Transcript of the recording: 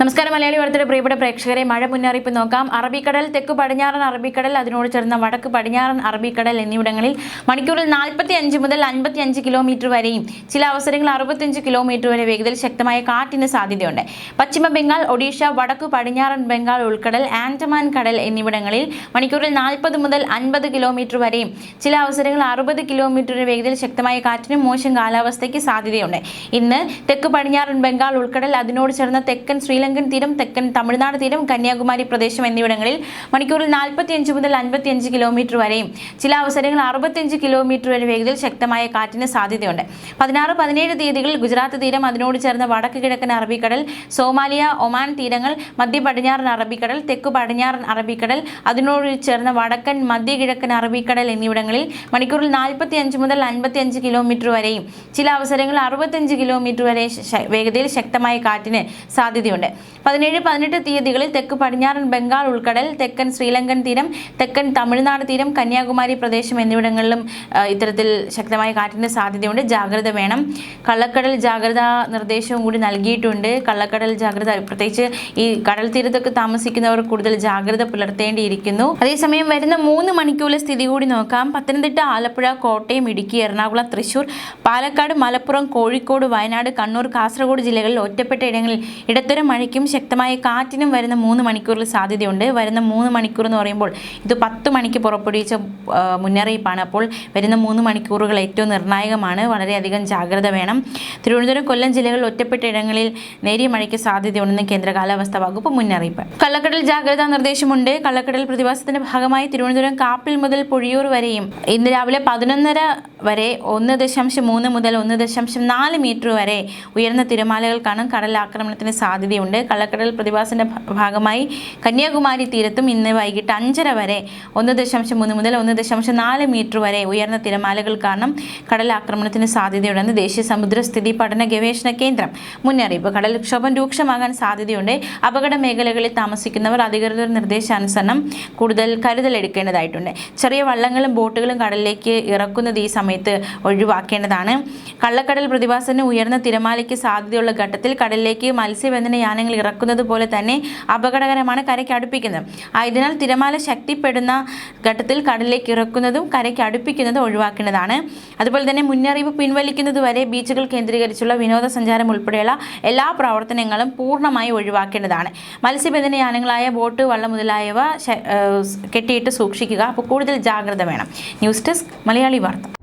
നമസ്കാരം മലയാളി വാർത്തയുടെ പ്രിയപ്പെട്ട പ്രേക്ഷകരെ, മഴ മുന്നറിയിപ്പ് നോക്കാം. അറബിക്കടൽ, തെക്കു പടിഞ്ഞാറൻ അറബിക്കടൽ, അതിനോട് ചേർന്ന വടക്ക് പടിഞ്ഞാറൻ അറബിക്കടൽ എന്നിവിടങ്ങളിൽ മണിക്കൂറിൽ 45 മുതൽ 55 കിലോമീറ്റർ വരെയും ചില അവസരങ്ങളിൽ 65 കിലോമീറ്റർ വരെ വേഗതയിൽ ശക്തമായ കാറ്റിന് സാധ്യതയുണ്ട്. പശ്ചിമ ബംഗാൾ, ഒഡീഷ, വടക്കു പടിഞ്ഞാറൻ ബംഗാൾ ഉൾക്കടൽ, ആൻഡമാൻ കടൽ എന്നിവിടങ്ങളിൽ മണിക്കൂറിൽ 40 മുതൽ 50 കിലോമീറ്റർ വരെയും ചില അവസരങ്ങളിൽ 60 കിലോമീറ്റർ വരെ വേഗതയിൽ ശക്തമായ കാറ്റിനും മോശം കാലാവസ്ഥയ്ക്ക് സാധ്യതയുണ്ട്. ഇന്ന് തെക്കു പടിഞ്ഞാറൻ ബംഗാൾ ഉൾക്കടൽ, അതിനോട് ചേർന്ന തെക്കൻ ശ്രീലങ്കൻ തീരം, തെക്കൻ തമിഴ്നാട് തീരം, കന്യാകുമാരി പ്രദേശം എന്നിവിടങ്ങളിൽ മണിക്കൂറിൽ 45 മുതൽ 55 കിലോമീറ്റർ വരെയും ചില അവസരങ്ങളിൽ 65 കിലോമീറ്റർ വരെ വേഗതയിൽ ശക്തമായ കാറ്റിന് സാധ്യതയുണ്ട്. 16, 17 തീയതികളിൽ ഗുജറാത്ത് തീരം, അതിനോട് ചേർന്ന വടക്ക് കിഴക്കൻ അറബിക്കടൽ, സോമാലിയ, ഒമാൻ തീരങ്ങൾ, മധ്യ പടിഞ്ഞാറൻ അറബിക്കടൽ, തെക്കു പടിഞ്ഞാറൻ അറബിക്കടൽ, അതിനോട് ചേർന്ന വടക്കൻ മധ്യ കിഴക്കൻ അറബിക്കടൽ എന്നിവിടങ്ങളിൽ മണിക്കൂറിൽ 45 മുതൽ 55 കിലോമീറ്റർ വരെയും ചില അവസരങ്ങളിൽ 65 കിലോമീറ്റർ വരെ വേഗതയിൽ ശക്തമായ കാറ്റിന് സാധ്യതയുണ്ട്. 17, 18 തീയതികളിൽ തെക്ക് പടിഞ്ഞാറൻ ബംഗാൾ ഉൾക്കടൽ, തെക്കൻ ശ്രീലങ്കൻ തീരം, തെക്കൻ തമിഴ്നാട് തീരം, കന്യാകുമാരി പ്രദേശം എന്നിവിടങ്ങളിലും ഇത്തരത്തിൽ ശക്തമായ കാറ്റിന് സാധ്യതയുണ്ട്. ജാഗ്രത വേണം. കള്ളക്കടൽ ജാഗ്രതാ നിർദ്ദേശവും കൂടി നൽകിയിട്ടുണ്ട്. കള്ളക്കടൽ ജാഗ്രത, പ്രത്യേകിച്ച് ഈ കടൽ തീരത്തൊക്കെ താമസിക്കുന്നവർ കൂടുതൽ ജാഗ്രത പുലർത്തേണ്ടിയിരിക്കുന്നു. അതേസമയം വരുന്ന 3 മണിക്കൂറിലെ സ്ഥിതി കൂടി നോക്കാം. പത്തനംതിട്ട, ആലപ്പുഴ, കോട്ടയം, ഇടുക്കി, എറണാകുളം, തൃശൂർ, പാലക്കാട്, മലപ്പുറം, കോഴിക്കോട്, വയനാട്, കണ്ണൂർ, കാസർഗോഡ് ജില്ലകളിൽ ഒറ്റപ്പെട്ട ഇടങ്ങളിൽ ഇടത്തരം മഴയ്ക്കും ശക്തമായ കാറ്റിനും വരുന്ന 3 മണിക്കൂറിൽ സാധ്യതയുണ്ട്. വരുന്ന 3 മണിക്കൂർ എന്ന് പറയുമ്പോൾ ഇത് 10 മണിക്ക് പുറപ്പെടുവിച്ച മുന്നറിയിപ്പാണ്. അപ്പോൾ വരുന്ന 3 മണിക്കൂറുകൾ ഏറ്റവും നിർണായകമാണ്. വളരെയധികം ജാഗ്രത വേണം. തിരുവനന്തപുരം, കൊല്ലം ജില്ലകളിൽ ഒറ്റപ്പെട്ട ഇടങ്ങളിൽ നേരിയ മഴയ്ക്ക് സാധ്യതയുണ്ടെന്ന് കേന്ദ്ര കാലാവസ്ഥാ വകുപ്പ് മുന്നറിയിപ്പ്. കള്ളക്കടൽ ജാഗ്രതാ നിർദ്ദേശമുണ്ട്. കള്ളക്കടൽ പ്രതിഭാസത്തിന്റെ ഭാഗമായി തിരുവനന്തപുരം കാപ്പിൽ മുതൽ പൊഴിയൂർ വരെയും ഇന്ന് രാവിലെ 11:30 വരെ 1.3 മുതൽ 1.4 മീറ്റർ വരെ ഉയർന്ന തിരമാലകൾക്കാണ് കടലാക്രമണത്തിന് സാധ്യതയുണ്ട്. കള്ളക്കടൽ പ്രതിഭാസത്തിന്റെ ഭാഗമായി കന്യാകുമാരി തീരത്തും ഇന്ന് വൈകിട്ട് 5:30 വരെ 1.3 മുതൽ 1.4 മീറ്റർ വരെ ഉയർന്ന തിരമാലകൾ കാരണം കടലാക്രമണത്തിന് സാധ്യതയുണ്ടെന്ന് ദേശീയ സമുദ്രസ്ഥിതി പഠന ഗവേഷണ കേന്ദ്രം മുന്നറിയിപ്പ്. കടൽക്ഷോഭം രൂക്ഷമാകാൻ സാധ്യതയുണ്ട്. അപകട മേഖലകളിൽ താമസിക്കുന്നവർ അധികൃതർ നിർദ്ദേശാനുസരണം കൂടുതൽ കരുതൽ എടുക്കേണ്ടതായിട്ടുണ്ട്. ചെറിയ വള്ളങ്ങളും ബോട്ടുകളും കടലിലേക്ക് ഇറക്കുന്നത് ഈ സമയത്ത് ഒഴിവാക്കേണ്ടതാണ്. കള്ളക്കടൽ പ്രതിഭാസത്തിന് ഉയർന്ന തിരമാലയ്ക്ക് സാധ്യതയുള്ള ഘട്ടത്തിൽ കടലിലേക്ക് മത്സ്യബന്ധന യാനങ്ങൾ ഇറക്കുന്നത് പോലെ തന്നെ അപകടകരമാണ്. കരയ്ക്ക് അടുപ്പിക്കുന്നത് ആയതിനാൽ തിരമാല ശക്തിപ്പെടുന്ന ഘട്ടത്തിൽ കടലിലേക്ക് ഇറക്കുന്നതും കരയ്ക്ക് അടുപ്പിക്കുന്നതും ഒഴിവാക്കേണ്ടതാണ്. അതുപോലെ തന്നെ മുന്നറിയിപ്പ് പിൻവലിക്കുന്നതുവരെ ബീച്ചുകൾ കേന്ദ്രീകരിച്ചുള്ള വിനോദസഞ്ചാരം ഉൾപ്പെടെയുള്ള എല്ലാ പ്രവർത്തനങ്ങളും പൂർണ്ണമായി ഒഴിവാക്കേണ്ടതാണ്. മത്സ്യബന്ധന യാനങ്ങളായ ബോട്ട്, വള്ളം മുതലായവ കെട്ടിയിട്ട് സൂക്ഷിക്കുക. അപ്പോൾ കൂടുതൽ ജാഗ്രത വേണം. ന്യൂസ് ഡെസ്ക് മലയാളി വാർത്ത.